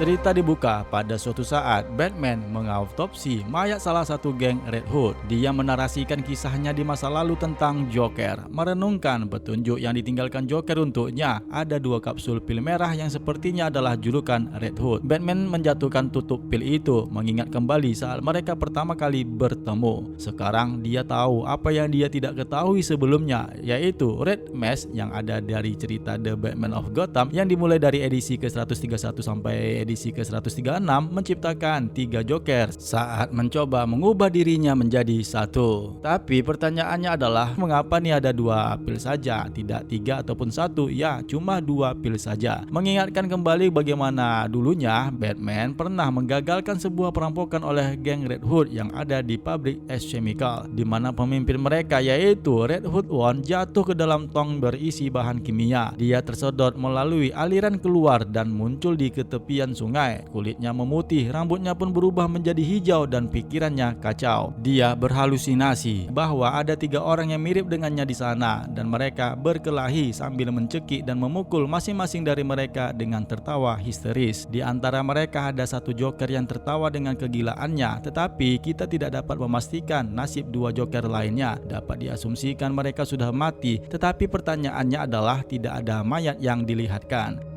Cerita dibuka pada suatu saat Batman mengautopsi mayat salah satu geng Red Hood. Dia menarasikan kisahnya di masa lalu tentang Joker, merenungkan petunjuk yang ditinggalkan Joker untuknya. Ada 2 kapsul pil merah yang sepertinya adalah julukan Red Hood. Batman menjatuhkan tutup pil itu, mengingat kembali saat mereka pertama kali bertemu. Sekarang dia tahu apa yang dia tidak ketahui sebelumnya, yaitu Red Mask yang ada dari cerita The Batman of Gotham yang dimulai dari edisi ke-131 sampai edisi ke-136 menciptakan 3 Joker saat mencoba mengubah dirinya menjadi satu. Tapi pertanyaannya adalah, mengapa nih ada 2 pil saja, tidak 3 ataupun 1? Ya, cuma 2 pil saja. Mengingatkan kembali bagaimana dulunya Batman pernah menggagalkan sebuah perampokan oleh geng Red Hood yang ada di pabrik es chemical, di mana pemimpin mereka yaitu Red Hood One jatuh ke dalam tong berisi bahan kimia. Dia tersedot melalui aliran keluar dan muncul di ketepian sungai. Kulitnya memutih, rambutnya pun berubah menjadi hijau dan pikirannya kacau. Dia berhalusinasi bahwa ada 3 orang yang mirip dengannya di sana dan mereka berkelahi sambil mencekik dan memukul masing-masing dari mereka dengan tertawa histeris. Di antara mereka ada 1 Joker yang tertawa dengan kegilaannya, tetapi kita tidak dapat memastikan nasib 2 Joker lainnya. Dapat diasumsikan mereka sudah mati, tetapi pertanyaannya adalah tidak ada mayat yang dilihatkan.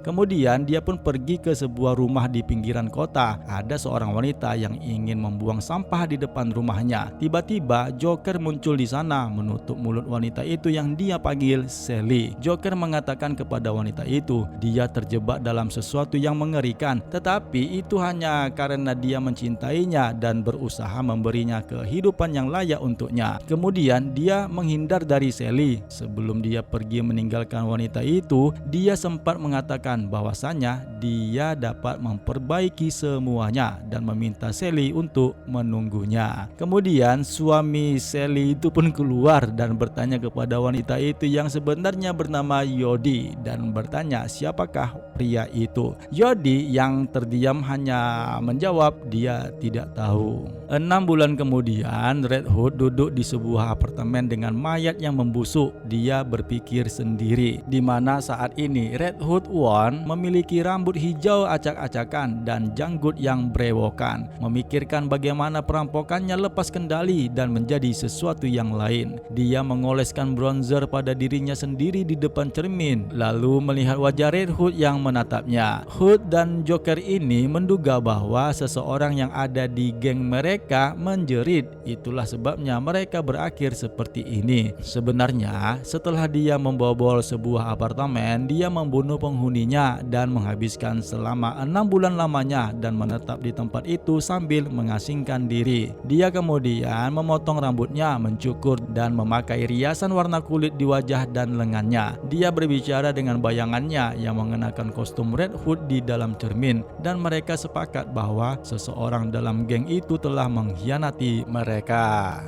Kemudian dia pun pergi ke sebuah rumah di pinggiran kota. Ada seorang wanita yang ingin membuang sampah di depan rumahnya. Tiba-tiba Joker muncul di sana, menutup mulut wanita itu yang dia panggil Sally. Joker mengatakan kepada wanita itu, dia terjebak dalam sesuatu yang mengerikan, tetapi itu hanya karena dia mencintainya dan berusaha memberinya kehidupan yang layak untuknya. Kemudian dia menghindar dari Sally. Sebelum dia pergi meninggalkan wanita itu, dia sempat mengatakan bahwasanya dia dapat memperbaiki semuanya dan meminta Sally untuk menunggunya. Kemudian suami Sally itu pun keluar dan bertanya kepada wanita itu yang sebenarnya bernama Yodi dan bertanya siapakah pria itu. Yodi yang terdiam hanya menjawab dia tidak tahu. 6 bulan kemudian Red Hood duduk di sebuah apartemen dengan mayat yang membusuk. Dia berpikir sendiri, di mana saat ini Red Hood One memiliki rambut hijau acak-acakan dan janggut yang brewokan. Memikirkan bagaimana perampokannya lepas kendali dan menjadi sesuatu yang lain. Dia mengoleskan bronzer pada dirinya sendiri di depan cermin, lalu melihat wajah Red Hood yang menatapnya. Hood dan Joker ini menduga bahwa seseorang yang ada di geng mereka menjerit. Itulah sebabnya mereka berakhir seperti ini. Sebenarnya setelah dia membobol sebuah apartemen, dia membunuh penghuninya dan menghabiskan selama 6 bulan lamanya dan menetap di tempat itu sambil mengasingkan diri. Dia kemudian memotong rambutnya, mencukur dan memakai riasan warna kulit di wajah dan lengannya. Dia berbicara dengan bayangannya yang mengenakan kostum Red Hood di dalam cermin dan mereka sepakat bahwa seseorang dalam geng itu telah mengkhianati mereka.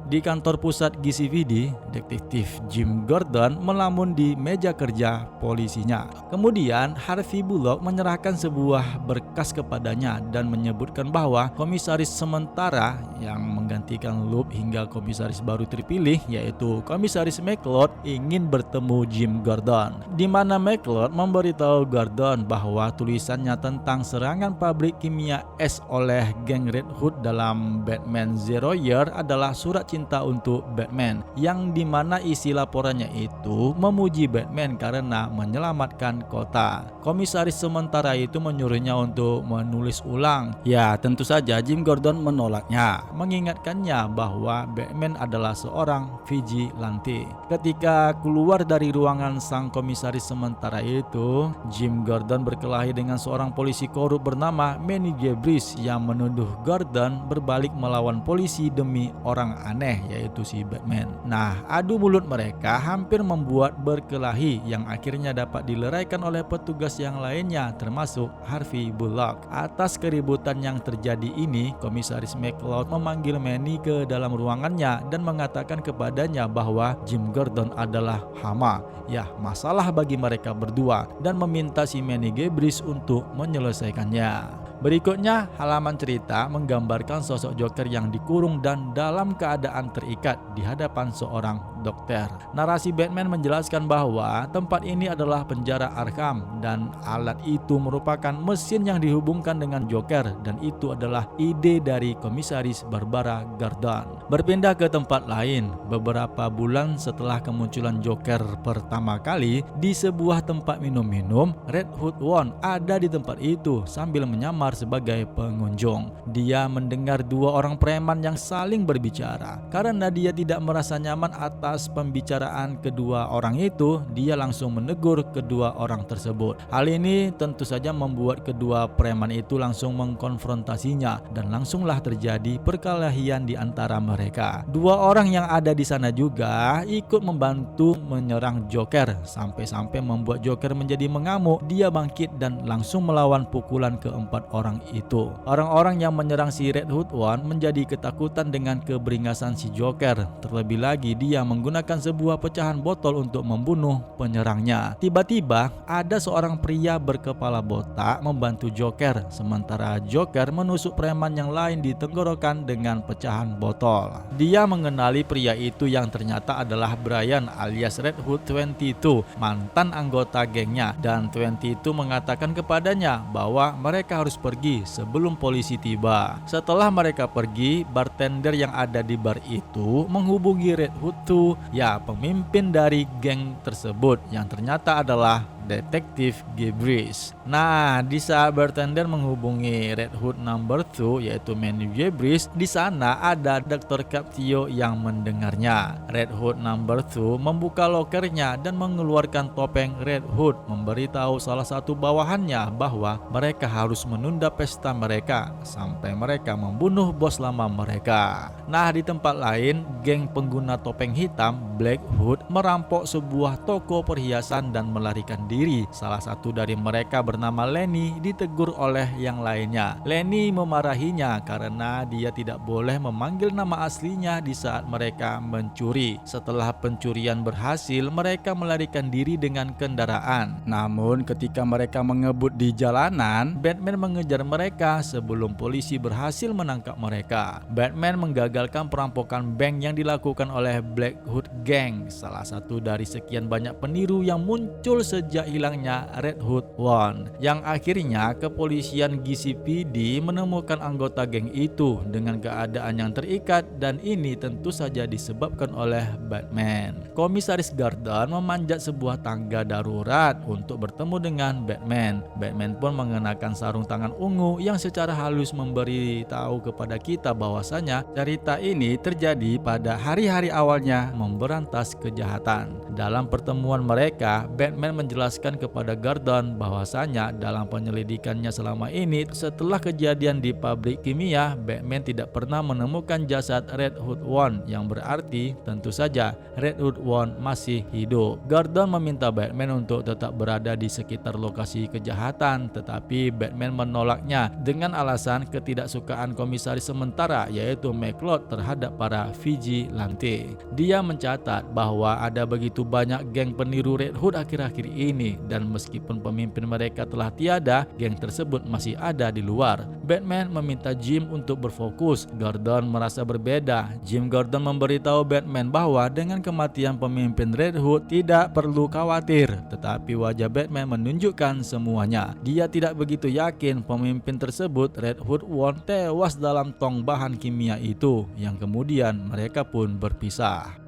Di kantor pusat GCPD, detektif Jim Gordon melamun di meja kerja polisinya. Kemudian Harvey Bullock menyerahkan sebuah berkas kepadanya dan menyebutkan bahwa komisaris sementara yang menggantikan Loeb hingga komisaris baru terpilih, yaitu komisaris McCloud, ingin bertemu Jim Gordon. Di mana McCloud memberitahu Gordon bahwa tulisannya tentang serangan pabrik kimia es oleh geng Red Hood dalam Batman Zero Year adalah surat cinta untuk Batman, yang dimana isi laporannya itu memuji Batman karena menyelamatkan kota. Komisaris sementara itu menyuruhnya untuk menulis ulang. Ya, tentu saja Jim Gordon menolaknya, mengingatkannya bahwa Batman adalah seorang vigilante. Ketika keluar dari ruangan sang komisaris sementara itu, Jim Gordon berkelahi dengan seorang polisi korup bernama Manny Gabriel yang menuduh Gordon berbalik melawan polisi demi orang aneh, yaitu si Batman. Nah, adu mulut mereka hampir membuat berkelahi yang akhirnya dapat dileraikan oleh petugas yang lainnya termasuk Harvey Bullock. Atas keributan yang terjadi ini, komisaris McCloud memanggil Manny ke dalam ruangannya dan mengatakan kepadanya bahwa Jim Gordon adalah hama, ya masalah bagi mereka berdua, dan meminta si Manny Gabriel untuk menyelesaikannya. Berikutnya, halaman cerita menggambarkan sosok Joker yang dikurung dan dalam keadaan terikat di hadapan seorang dokter. Narasi Batman menjelaskan bahwa tempat ini adalah penjara Arkham dan alat itu merupakan mesin yang dihubungkan dengan Joker, dan itu adalah ide dari komisaris Barbara Gordon. Berpindah ke tempat lain, beberapa bulan setelah kemunculan Joker pertama kali di sebuah tempat minum-minum, Red Hood One ada di tempat itu sambil menyamar sebagai pengunjung. Dia mendengar dua orang preman yang saling berbicara. Karena dia tidak merasa nyaman atas pembicaraan kedua orang itu, dia langsung menegur kedua orang tersebut. Hal ini tentu saja membuat kedua preman itu langsung mengkonfrontasinya dan langsunglah terjadi perkelahian di antara mereka. Dua orang yang ada di sana juga ikut membantu menyerang Joker sampai-sampai membuat Joker menjadi mengamuk. Dia bangkit dan langsung melawan pukulan keempat orang itu. Orang-orang yang menyerang si Red Hood One menjadi ketakutan dengan keberingasan si Joker. Terlebih lagi dia menggunakan sebuah pecahan botol untuk membunuh penyerangnya. Tiba-tiba ada seorang pria berkepala botak membantu Joker, sementara Joker menusuk preman yang lain di tenggorokan dengan pecahan botol. Dia mengenali pria itu yang ternyata adalah Brian alias Red Hood 22, mantan anggota gengnya, dan 22 mengatakan kepadanya bahwa mereka harus pergi sebelum polisi tiba. Setelah mereka pergi, bartender yang ada di bar itu menghubungi Red Hood 2, ya pemimpin dari geng tersebut, yang ternyata adalah Detektif Gebris. Nah, di saat bartender menghubungi Red Hood number 2 yaitu Manny Gebris, di sana ada Dr. Captio yang mendengarnya. Red Hood number 2 membuka lokernya dan mengeluarkan topeng Red Hood, memberitahu salah satu bawahannya bahwa mereka harus menunda pesta mereka sampai mereka membunuh bos lama mereka. Nah, di tempat lain, geng pengguna topeng hitam Black Hood merampok sebuah toko perhiasan dan melarikan diri. Salah satu dari mereka bernama Lenny ditegur oleh yang lainnya. Lenny memarahinya karena dia tidak boleh memanggil nama aslinya di saat mereka mencuri. Setelah pencurian berhasil, mereka melarikan diri dengan kendaraan. Namun ketika mereka mengebut di jalanan, Batman mengejar mereka sebelum polisi berhasil menangkap mereka. Batman menggagalkan perampokan bank yang dilakukan oleh Black Hood Gang, salah satu dari sekian banyak peniru yang muncul sejak hilangnya Red Hood One, yang akhirnya kepolisian GCPD menemukan anggota geng itu dengan keadaan yang terikat, dan ini tentu saja disebabkan oleh Batman. Komisaris Gordon memanjat sebuah tangga darurat untuk bertemu dengan Batman. Batman pun mengenakan sarung tangan ungu yang secara halus memberi tahu kepada kita bahwasanya cerita ini terjadi pada hari-hari awalnya memberantas kejahatan. Dalam pertemuan mereka, Batman menjelaskan kepada Gordon bahwasanya dalam penyelidikannya selama ini setelah kejadian di pabrik kimia, Batman tidak pernah menemukan jasad Red Hood One, yang berarti tentu saja Red Hood One masih hidup. Gordon meminta Batman untuk tetap berada di sekitar lokasi kejahatan, tetapi Batman menolaknya dengan alasan ketidaksukaan komisaris sementara yaitu McCloud terhadap para vigilante. Dia mencatat bahwa ada begitu banyak geng peniru Red Hood akhir-akhir ini, dan meskipun pemimpin mereka telah tiada, geng tersebut masih ada di luar. Batman meminta Jim untuk berfokus. Gordon merasa berbeda. Jim Gordon memberitahu Batman bahwa dengan kematian pemimpin Red Hood tidak perlu khawatir, tetapi wajah Batman menunjukkan semuanya. Dia tidak begitu yakin pemimpin tersebut Red Hood One tewas dalam tong bahan kimia itu, yang kemudian mereka pun berpisah.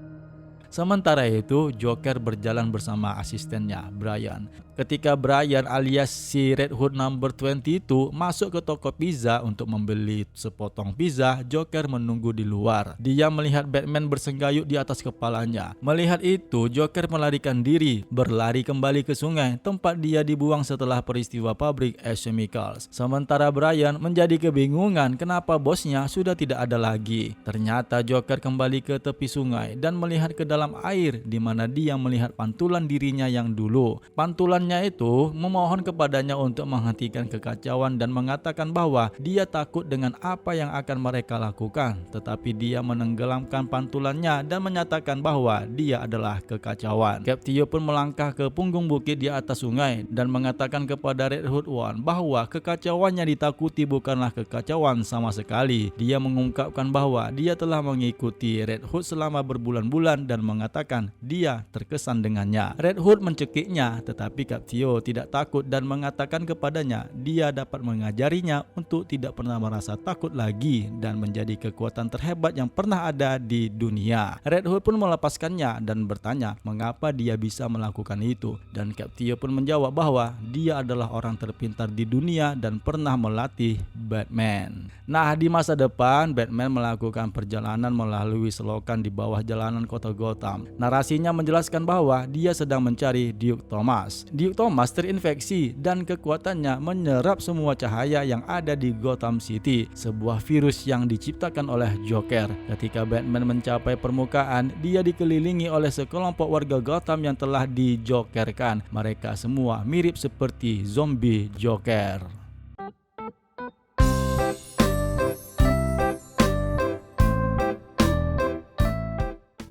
Sementara itu, Joker berjalan bersama asistennya, Brian. Ketika Brian alias si Red Hood number 22 masuk ke toko pizza untuk membeli sepotong pizza, Joker menunggu di luar. Dia melihat Batman bersenggayut di atas kepalanya. Melihat itu, Joker melarikan diri, berlari kembali ke sungai tempat dia dibuang setelah peristiwa pabrik Ash Chemicals. Sementara Brian menjadi kebingungan kenapa bosnya sudah tidak ada lagi. Ternyata Joker kembali ke tepi sungai dan melihat ke dalam dalam air di mana dia melihat pantulan dirinya yang dulu. Pantulannya itu memohon kepadanya untuk menghentikan kekacauan dan mengatakan bahwa dia takut dengan apa yang akan mereka lakukan, tetapi dia menenggelamkan pantulannya dan menyatakan bahwa dia adalah kekacauan. Captio pun melangkah ke punggung bukit di atas sungai dan mengatakan kepada Red Hood One bahwa kekacauan yang ditakuti bukanlah kekacauan sama sekali. Dia mengungkapkan bahwa dia telah mengikuti Red Hood selama berbulan-bulan dan mengatakan dia terkesan dengannya. Red Hood mencekiknya, tetapi Captio tidak takut dan mengatakan kepadanya dia dapat mengajarinya untuk tidak pernah merasa takut lagi dan menjadi kekuatan terhebat yang pernah ada di dunia. Red Hood pun melepaskannya dan bertanya mengapa dia bisa melakukan itu, dan Captio pun menjawab bahwa dia adalah orang terpintar di dunia dan pernah melatih Batman. Nah, di masa depan Batman melakukan perjalanan melalui selokan di bawah jalanan kota Gotham. Narasinya menjelaskan bahwa dia sedang mencari Duke Thomas. Duke Thomas terinfeksi dan kekuatannya menyerap semua cahaya yang ada di Gotham City, sebuah virus yang diciptakan oleh Joker. Ketika Batman mencapai permukaan, dia dikelilingi oleh sekelompok warga Gotham yang telah dijokerkan. Mereka semua mirip seperti zombie Joker.